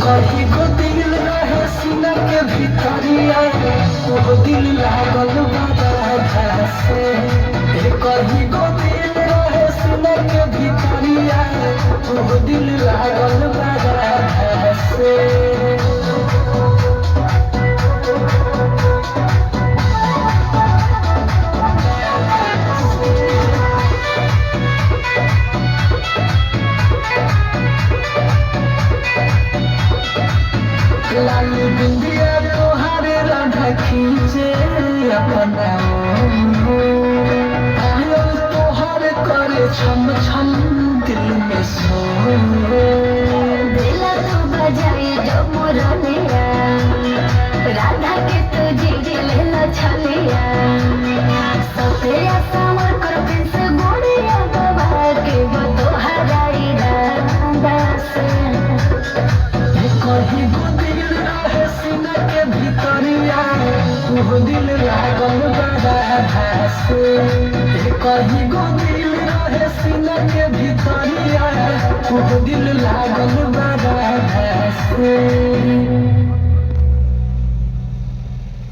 कहीं को दिल रहे सीना के भीतरिया वो दिल लागल बाधा से कहीं को दिल रहे सीना के भीतरिया वो दिल लागल बाधा से लाल बिंदिया तोहारे राधा खींचे अपना आयल तोहार करे छम छम दिल में सो दिल तू बजाए जो मुरलिया राधा के तुझे दिल छलिया सफिया समर कर पिंस गोड़िया बाबा के वो तो हराई राधा से कहीं को दिल रहे सीना के भीतरिया वो दिल लागल बाधा से कहीं को दिल रहे सीना के भीतरिया वो दिल लागल